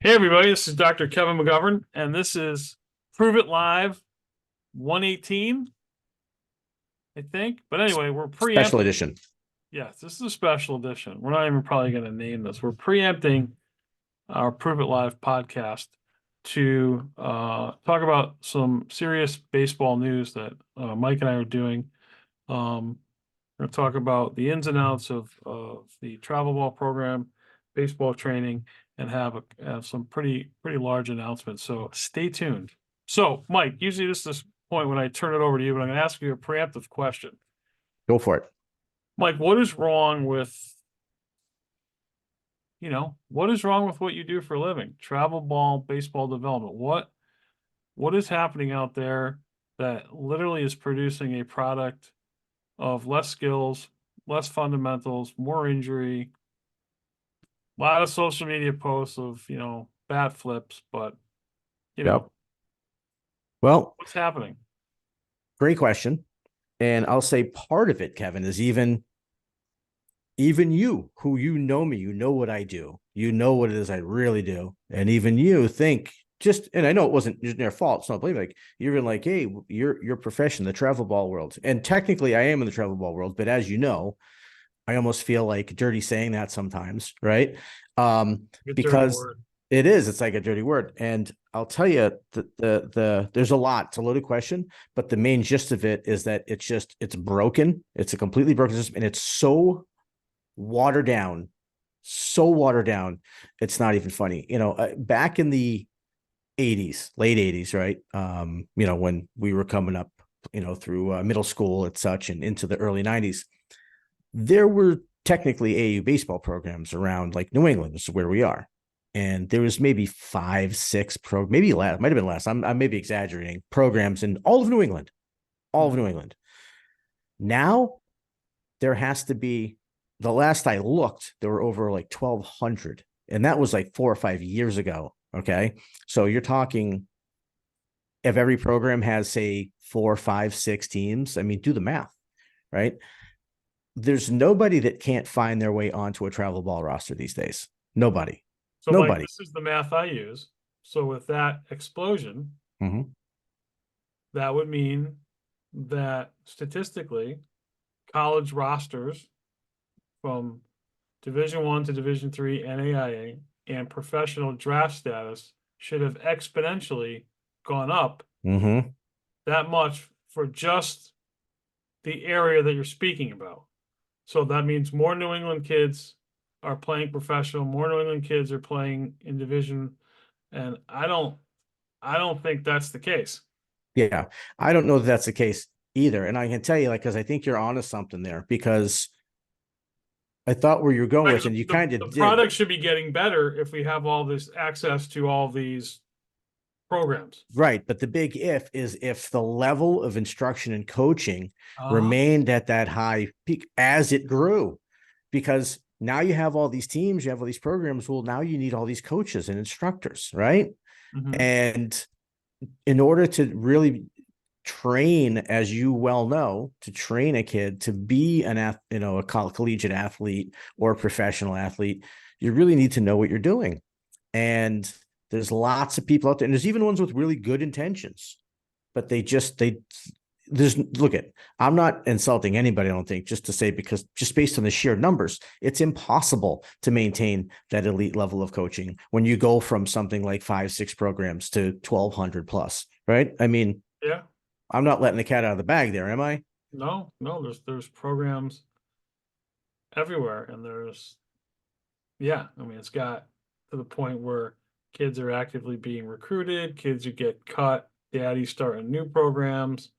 Hey everybody, this is Dr. Kevin McGovern, and this is Prove It Live 118, I think. But anyway, we're Special preempting. edition. Yes, this is a special edition. We're not even probably going to name this. We're preempting our Prove It Live podcast to talk about some serious baseball news that Mike and I are doing. We're going to talk about the ins and outs of the travel ball program, baseball training, and have some pretty large announcements. So stay tuned. So, Mike, usually this is the point when I turn it over to you, but I'm going to ask you a preemptive question. Go for it. Mike, what is wrong with what is wrong with what you do for a living? Travel ball, baseball development. What is happening out there that literally is producing a product of less skills, less fundamentals, more injury, a lot of social media posts of, bat flips, but Yep. Well, what's happening? great question. And I'll say part of it, Kevin, is even you, who me, you know what I do. You know what it is I really do. And even you think and I know it wasn't your fault. It's not blame. Like you're even like, hey, your profession, the travel ball world. And technically I am in the travel ball world, but as you know, I almost feel like dirty saying that sometimes, right? Because it's like a dirty word. And I'll tell you there's a lot. It's a loaded question, but the main gist of it is that it's broken. It's a completely broken system, and it's so watered down. It's not even funny. Back in the 80s, late 80s, right? When we were coming up, through middle school and such, and into the early 90s, there were technically AAU baseball programs around like New England. This is where we are. And there was maybe 5, 6 maybe less, might have been less. I'm maybe exaggerating, programs in all of New England. Now there has to be, the last I looked, there were over like 1,200. And that was like 4 or 5 years ago. Okay. So you're talking, if every program has, say, 4, 5, 6 teams, I mean, do the math, right? There's nobody that can't find their way onto a travel ball roster these days. Nobody. So, Mike, this is the math I use. So with that explosion, that would mean that statistically, college rosters from Division I to Division III NAIA and professional draft status should have exponentially gone up that much for just the area that you're speaking about. So that means more New England kids are playing professional, more New England kids are playing in division, and I don't think that's the case. Yeah, I don't know if that's the case either. And I can tell you, like, because I think you're onto something there, because I thought where you're going with, and you kind of the did. product should be getting better if we have all this access to all these programs. Right. But the big is if the level of instruction and coaching remained at that high peak as it grew, because now you have all these teams, you have all these programs. Well, now you need all these coaches and instructors, right? And in order to really train, as you well know, to train a kid to be a collegiate athlete or a professional athlete, you really need to know what you're doing. And there's lots of people out there, and there's even ones with really good intentions, but I'm not insulting anybody, I don't think, just to say, because just based on the sheer numbers, it's impossible to maintain that elite level of coaching when you go from something like 5, 6 programs to 1,200 plus, right? I mean, yeah, I'm not letting the cat out of the bag there, am I? No, there's programs everywhere, and I mean, it's got to the point where kids are actively being recruited, kids who get cut, daddies starting new programs.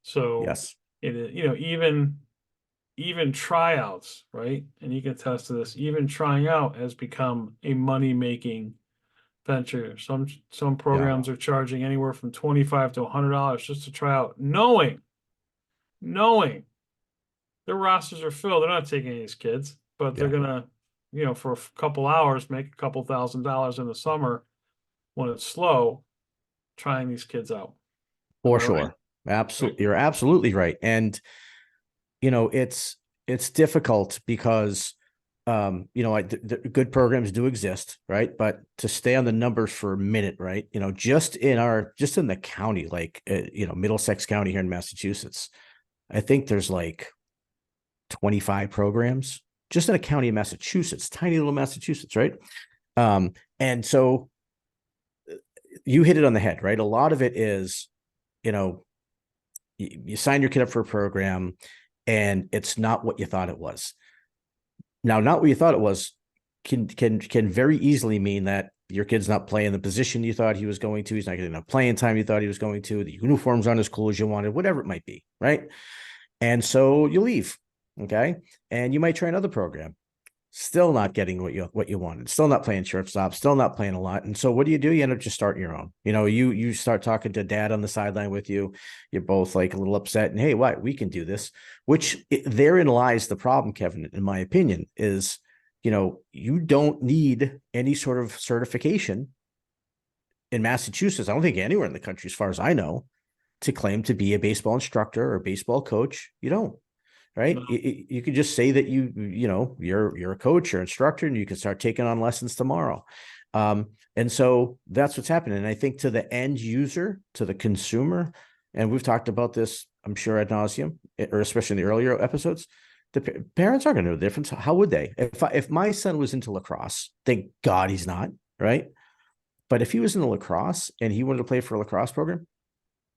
So yes, even tryouts, right? And you can attest to this, even trying out has become a money-making venture. Some programs are charging anywhere from $25 to $100 just to try out, knowing their rosters are filled. They're not taking these kids, but they're gonna, for a couple hours, make a couple $1,000s in the summer when it's slow, trying these kids out. for sure. Right? Absolutely. You're absolutely right. And it's difficult because The good programs do exist, right? But to stay on the numbers for a minute, right? Just in the county, like, Middlesex County here in Massachusetts, I think there's like 25 programs just in a county of Massachusetts, tiny little Massachusetts, right? And so you hit it on the head, right? A lot of it is, you sign your kid up for a program and it's not what you thought it was. Now, not what you thought it was can very easily mean that your kid's not playing the position you thought he was going to. He's not getting enough playing time you thought he was going to. The uniforms aren't as cool as you wanted, whatever it might be, right? And so you leave, okay? And you might try another program. Still not getting what you wanted. Still not playing shortstop. Still not playing a lot. And so what do? You end up just starting your own. You start talking to dad on the sideline with you. You're both like a little upset. And hey, what? We can do this. Therein lies the problem, Kevin. In my opinion, is you don't need any sort of certification in Massachusetts. I don't think anywhere in the country, as far as I know, to claim to be a baseball instructor or a baseball coach. You don't. Right. No. You could just say that you're a coach or instructor and you can start taking on lessons tomorrow. And so that's what's happening. And I think to the end user, to the consumer, and we've talked about this, I'm sure, ad nauseum, or especially in the earlier episodes, the parents aren't going to know the difference. How would they? If my son was into lacrosse, thank God he's not, right? But if he was into lacrosse and he wanted to play for a lacrosse program,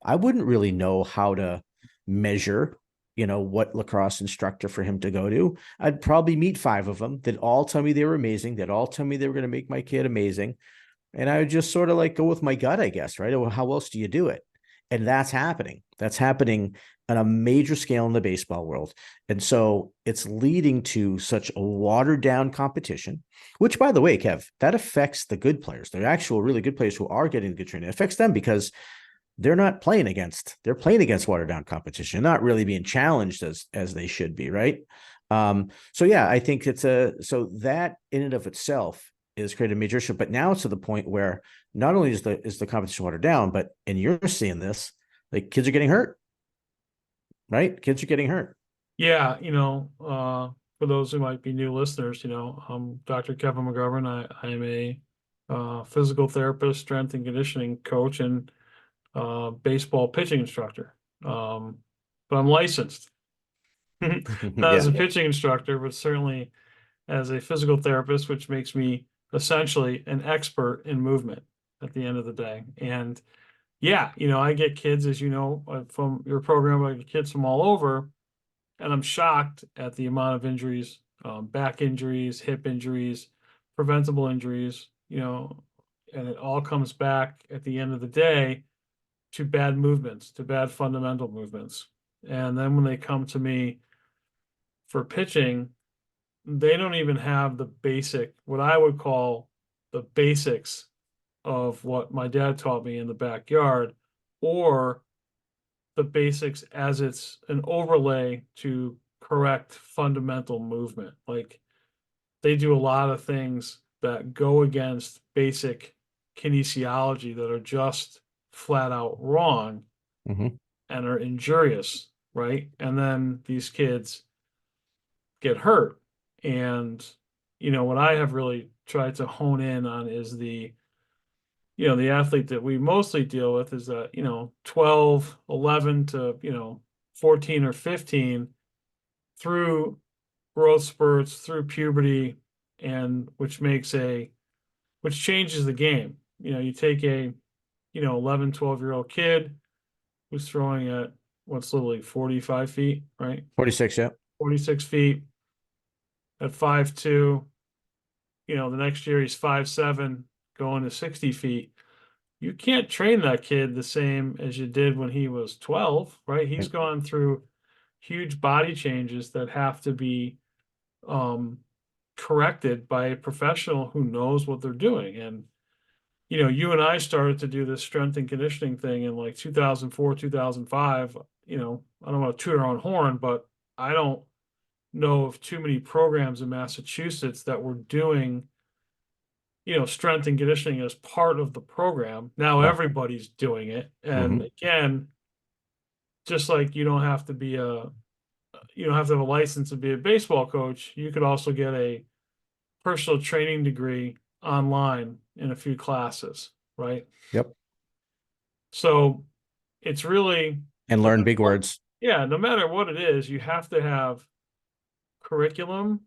I wouldn't really know how to measure what lacrosse instructor for him to go to. I'd probably meet 5 of them that all tell me they were amazing, that all tell me they were going to make my kid amazing. And I would just sort of like go with my gut, I guess, right? Well, how else do you do it? And that's happening. That's happening on a major scale in the baseball world. And so it's leading to such a watered down competition, which, by the way, Kev, that affects the good players, the actual really good players who are getting the good training. It affects them because they're playing against watered down competition, not really being challenged as they should be. Right. So yeah, I think so that in and of itself is created a major issue, but now it's to the point where not only is the competition watered down, but, and you're seeing this, like kids are getting hurt, right? Kids are getting hurt. Yeah. For those who might be new listeners, I'm Dr. Kevin McGovern. I am a physical therapist, strength and conditioning coach, and baseball pitching instructor. But I'm licensed, not as a pitching instructor, but certainly as a physical therapist, which makes me essentially an expert in movement at the end of the day. And yeah, I get kids, as you know, from your program, I get kids from all over, and I'm shocked at the amount of injuries, back injuries, hip injuries, preventable injuries, and it all comes back at the end of the day to bad movements, to bad fundamental movements. And then when they come to me for pitching, they don't even have the basic, what I would call the basics of what my dad taught me in the backyard, or the basics as it's an overlay to correct fundamental movement. Like, they do a lot of things that go against basic kinesiology that are just flat out wrong and are injurious, right? And then these kids get hurt. And, what I have really tried to hone in on is the athlete that we mostly deal with is that, 12, 11 to, 14 or 15 through growth spurts, through puberty, and which changes the game. You take a, 11, 12-year-old kid who's throwing at what's literally 45 feet, right? 46, yeah. 46 feet at 5'2". The next year he's 5'7", going to 60 feet. You can't train that kid the same as you did when he was 12, right? He's gone through huge body changes that have to be corrected by a professional who knows what they're doing. And you and I started to do this strength and conditioning thing in like 2004, 2005. I don't want to toot our own horn, but I don't know of too many programs in Massachusetts that were doing, strength and conditioning as part of the program. Now everybody's doing it. And again, just like you don't have to have a license to be a baseball coach, you could also get a personal training degree online in a few classes, right? Yep. So it's really, And learn big words. yeah, no matter what it is, you have to have curriculum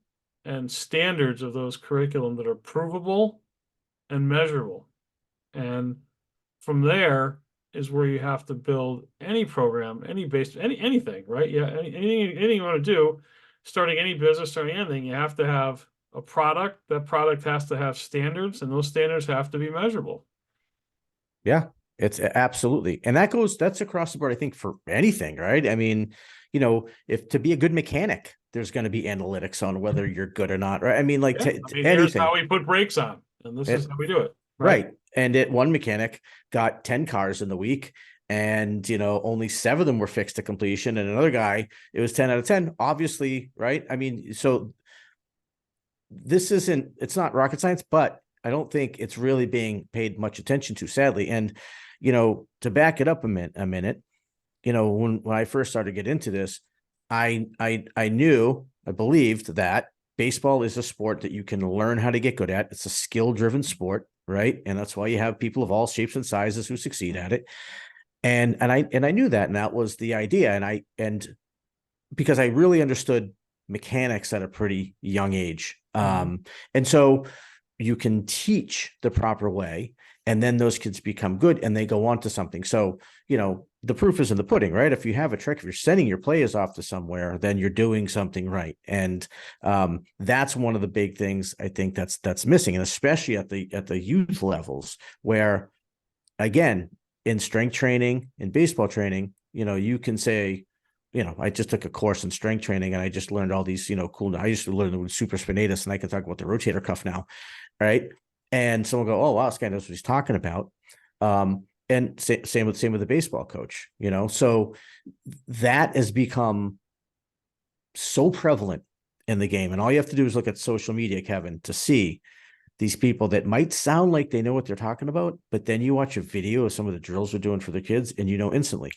and standards of those curriculum that are provable and measurable. And from there is where you have to build any program, anything, right? Yeah, anything you want to do, starting any business, starting anything, you have to have a product. That product has to have standards, and those standards have to be measurable. Yeah, it's absolutely. And that's across the board, I think, for anything, right? I mean, if to be a good mechanic, there's going to be analytics on whether you're good or not, right? I mean, like Yeah. Here's anything. how we put brakes on, and this is how we do it. Right. And one mechanic got 10 cars in the week, and only 7 of them were fixed to completion. And another guy, it was 10 out of 10, obviously, right? I mean, so it's not rocket science, but I don't think it's really being paid much attention to, sadly. And to back it up a minute, when I first started to get into this, I believed that baseball is a sport that you can learn how to get good at. It's a skill-driven sport, right? And that's why you have people of all shapes and sizes who succeed at it. And I knew that, and that was the idea. And because I really understood mechanics at a pretty young age. And so you can teach the proper way, and then those kids become good and they go on to something. So, the proof is in the pudding, right? If you have a trick, if you're sending your players off to somewhere, then you're doing something right. And that's one of the big things I think that's missing. And especially at the youth levels, where, again, in strength training, in baseball training, you can say, I just took a course in strength training and I just learned all these, cool. I used to learn the supraspinatus, and I can talk about the rotator cuff now. Right. And someone go, oh, wow, this guy knows what he's talking about. And same with the baseball coach, so that has become so prevalent in the game. And all you have to do is look at social media, Kevin, to see these people that might sound like they know what they're talking about, but then you watch a video of some of the drills they're doing for their kids, and instantly.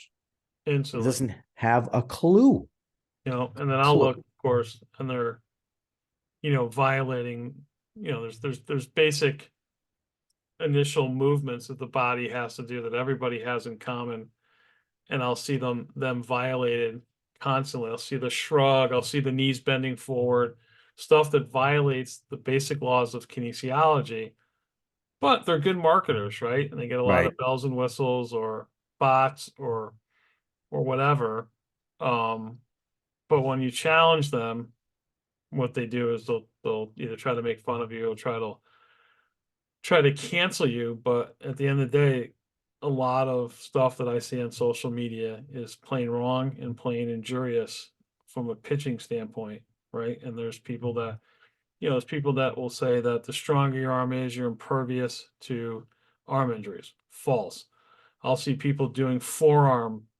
It doesn't have a clue. And then I'll look, of course, and they're, violating, there's basic initial movements that the body has to do that everybody has in common. And I'll see them violated constantly. I'll see the shrug, I'll see the knees bending forward, stuff that violates the basic laws of kinesiology. But they're good marketers, right? And they get a lot of bells and whistles or bots or whatever. But when you challenge them, what they do is they'll either try to make fun of you or try to cancel you. But at the end of the day, a lot of stuff that I see on social media is plain wrong and plain injurious from a pitching standpoint, right? And there's people that will say that the stronger your arm is, you're impervious to arm injuries. False. I'll see people doing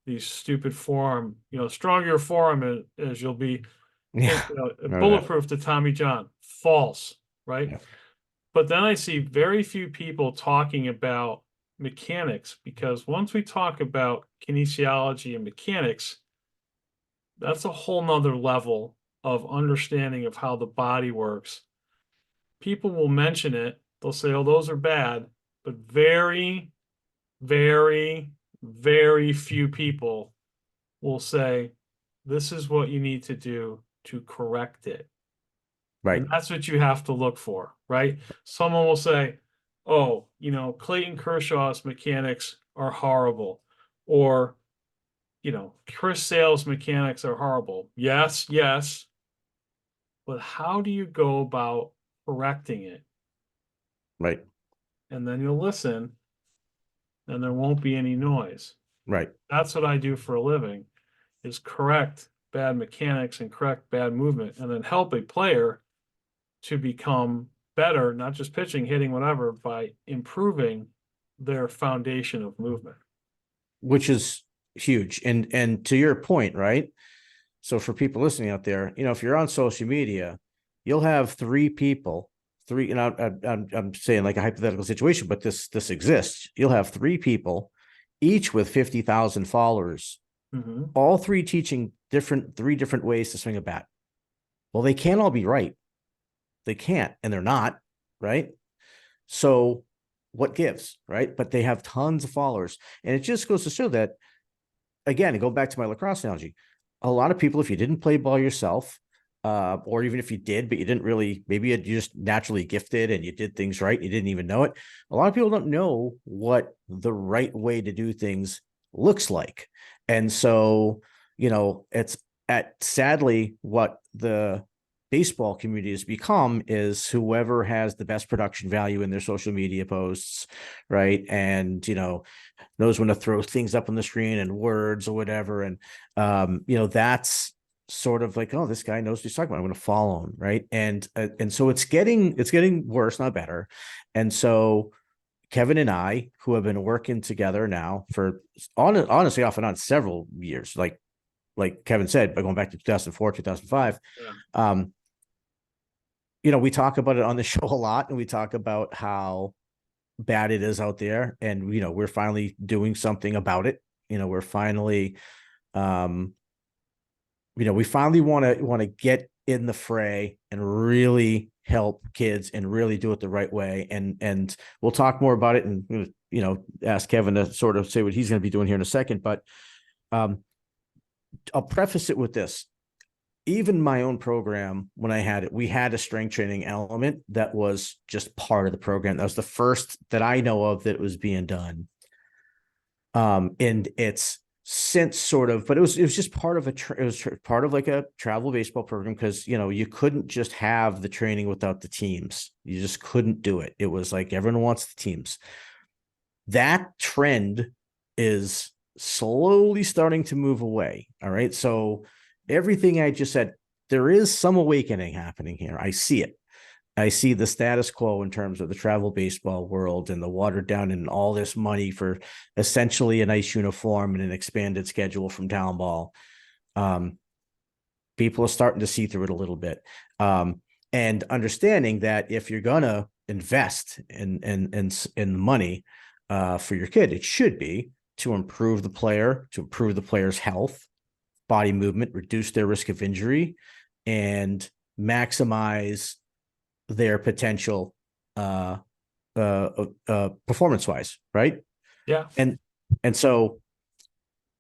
these stupid forearm, stronger your forearm is, you'll be bulletproof to Tommy John. False, right? Yeah. But then I see very few people talking about mechanics, because once we talk about kinesiology and mechanics, that's a whole nother level of understanding of how the body works. People will mention it. They'll say, oh, those are bad, but very, very, very few people will say, this is what you need to do to correct it. Right. And that's what you have to look for, right? Someone will say, oh, Clayton Kershaw's mechanics are horrible, or, Chris Sale's mechanics are horrible. Yes, yes. But how do you go about correcting it? Right. And then you'll listen, and there won't be any noise. Right. That's what I do for a living, is correct bad mechanics and correct bad movement, and then help a player to become better, not just pitching, hitting, whatever, by improving their foundation of movement. Which is huge. And to your point, right? So for people listening out there, if you're on social media, you'll have 3 people, I'm saying like a hypothetical situation, but this exists. You'll have 3 people, each with 50,000 followers, all 3 teaching 3 different ways to swing a bat. Well, they can't all be right. They can't, and they're not, right? So what gives, right? But they have tons of followers. And it just goes to show that, again, go back to my lacrosse analogy. A lot of people, if you didn't play ball yourself, or even if you did, but you didn't really, maybe you're just naturally gifted and you did things right, you didn't even know it. A lot of people don't know what the right way to do things looks like. And so, it's sadly what the baseball community has become is whoever has the best production value in their social media posts, right? And, knows when to throw things up on the screen and words or whatever. And, that's sort of like, oh, this guy knows what he's talking about, I'm going to follow him, right? And so it's getting worse, not better. And so Kevin and I, who have been working together now for honestly off and on several years, like Kevin said, by going back to 2004, 2005, we talk about it on the show a lot, and we talk about how bad it is out there, and we're finally doing something about it. We're finally we finally want to get in the fray and really help kids and really do it the right way. And we'll talk more about it, and ask Kevin to sort of say what he's going to be doing here in a second. But I'll preface it with this. Even my own program, when I had it, we had a strength training element that was just part of the program. That was the first that I know of that was being done. And it's since sort of, but it was just part of it was part of like a travel baseball program, because you couldn't just have the training without the teams. You just couldn't do it. It was like everyone wants the teams. That trend is slowly starting to move away. All right. So everything I just said, there is some awakening happening here. I see it. I see the status quo in terms of the travel baseball world and the watered down and all this money for essentially a nice uniform and an expanded schedule from town ball. People are starting to see through it a little bit, and understanding that if you're gonna invest in money for your kid, it should be to improve the player, to improve the player's health, body movement, reduce their risk of injury, and maximize their potential performance wise, right? Yeah. And so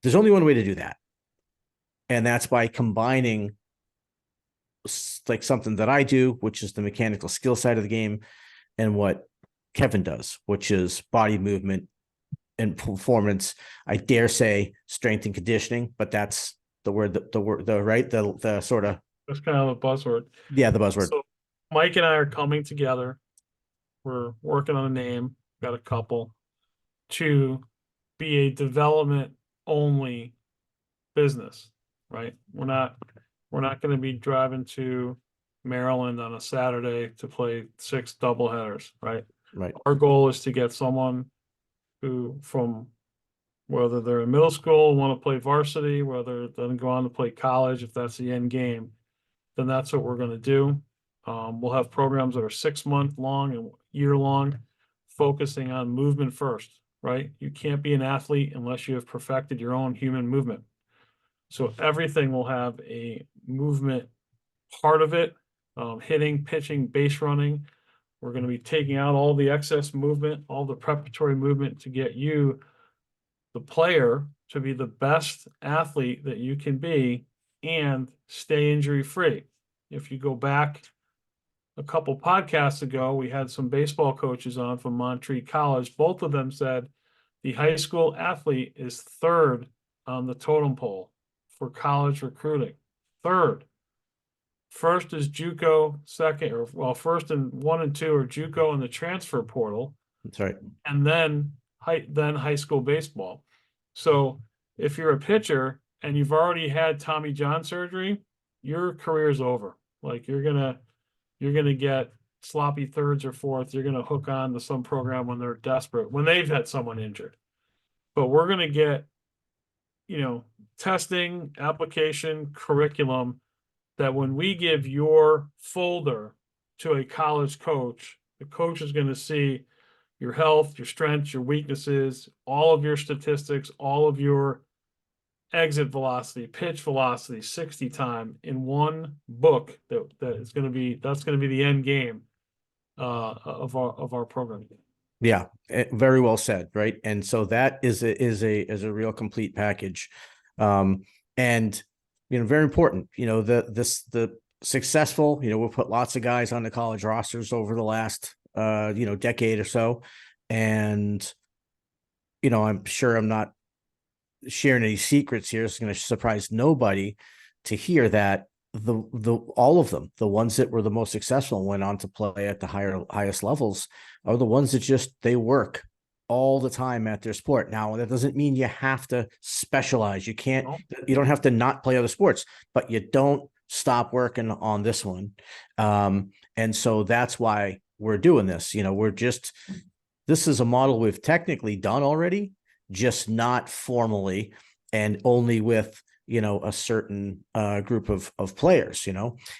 there's only one way to do that, and that's by combining like something that I do, which is the mechanical skill side of the game, and what Kevin does, which is body movement and performance. I dare say strength and conditioning, but that's the word, the sort of, that's kind of a buzzword. Yeah, the buzzword. So Mike and I are coming together. We're working on a name, got a couple, to be a development only business, right? We're not going to be driving to Maryland on a Saturday to play 6 doubleheaders, right? Right. Our goal is to get someone who, from whether they're in middle school, want to play varsity, whether they're going to go on to play college, if that's the end game, then that's what we're going to do. We'll have programs that are 6-month long and year long, focusing on movement first, right? You can't be an athlete unless you have perfected your own human movement. So everything will have a movement part of it, hitting, pitching, base running. We're going to be taking out all the excess movement, all the preparatory movement to get you, the player, to be the best athlete that you can be and stay injury free. If you go back a couple podcasts ago, we had some baseball coaches on from Montreat College. Both of them said the high school athlete is third on the totem pole for college recruiting. Third. First is JUCO, second, or well, first and 1 and 2 are JUCO in the transfer portal. That's right. And then high school baseball. So if you're a pitcher and you've already had Tommy John surgery, your career is over. Like you're gonna get sloppy thirds or fourths. You're gonna hook on to some program when they're desperate, when they've had someone injured. But we're gonna get, testing, application, curriculum, that when we give your folder to a college coach, the coach is going to see your health, your strengths, your weaknesses, all of your statistics, all of your exit velocity, pitch velocity, 60 time in one book that's going to be the end game of our program. Yeah, very well said, right? And so that is a real complete package. And very important, the successful, we'll put lots of guys on the college rosters over the last decade or so. And I'm sure I'm not sharing any secrets here. It's going to surprise nobody to hear that all of them, the ones that were the most successful and went on to play at the highest levels, are the ones that they work all the time at their sport. Now, that doesn't mean you have to specialize. You don't have to not play other sports, but you don't stop working on this one. And so that's why we're doing this. This is a model we've technically done already, just not formally, and only with a certain group of players,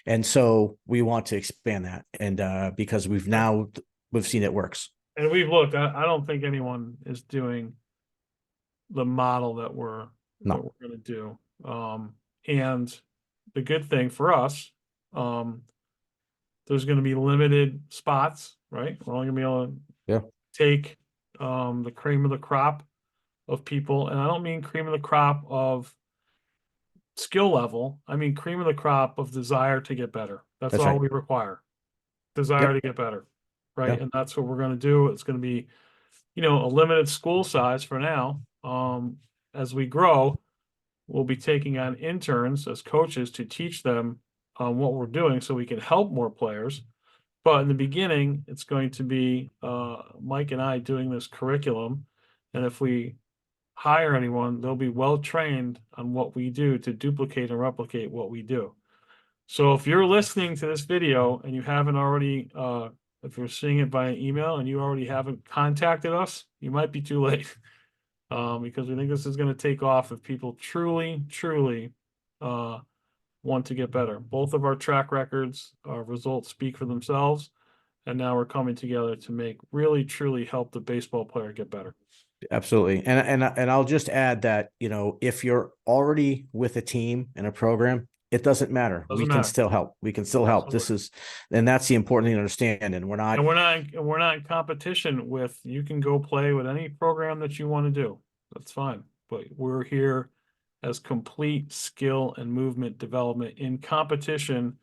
and so we want to expand that, and because we've seen it works, and we've looked. I don't think anyone is doing the model that we're going to do. And the good thing for us, there's going to be limited spots, right? We're only going to be able to take the cream of the crop of people, and I don't mean cream of the crop of skill level. I mean cream of the crop of desire to get better. That's all we require. Desire to get better, right? And that's what we're going to do. It's going to be, a limited school size for now. As we grow, we'll be taking on interns as coaches to teach them what we're doing so we can help more players. But in the beginning, it's going to be Mike and I doing this curriculum. And if we hire anyone, they'll be well trained on what we do to duplicate and replicate what we do. So if you're listening to this video and you haven't already, if you're seeing it by email and you already haven't contacted us, you might be too late. Because we think this is going to take off if people truly want to get better. Both of our track records, our results speak for themselves. And now we're coming together to really truly help the baseball player get better. Absolutely. And I'll just add that, if you're already with a team and a program, it doesn't matter. We can still help. And that's the important thing to understand. And we're not in competition with, you can go play with any program that you want to do. That's fine. But we're here as complete skill and movement development in competition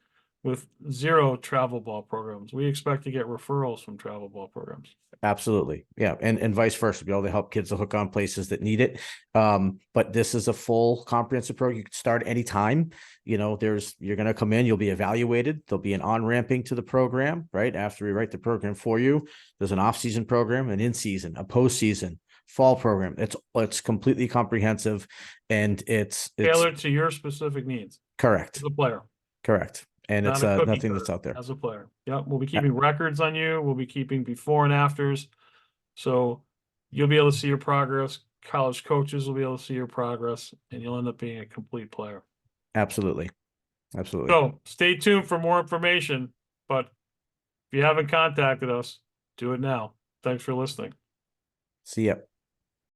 with zero travel ball programs. We expect to get referrals from travel ball programs. Absolutely. Yeah. And vice versa, be able to help kids to hook on places that need it. But this is a full comprehensive program. You can start anytime. You're going to come in, you'll be evaluated. There'll be an on-ramping to the program, right? After we write the program for you, there's an off-season program, an in-season, a post-season, fall program. It's completely comprehensive, and it's tailored to your specific needs. Correct. As a player. Correct. And it's nothing that's out there. As a player. Yep. We'll be keeping records on you. We'll be keeping before and afters. So you'll be able to see your progress. College coaches will be able to see your progress, and you'll end up being a complete player. Absolutely. Absolutely. So stay tuned for more information. But if you haven't contacted us, do it now. Thanks for listening. See ya.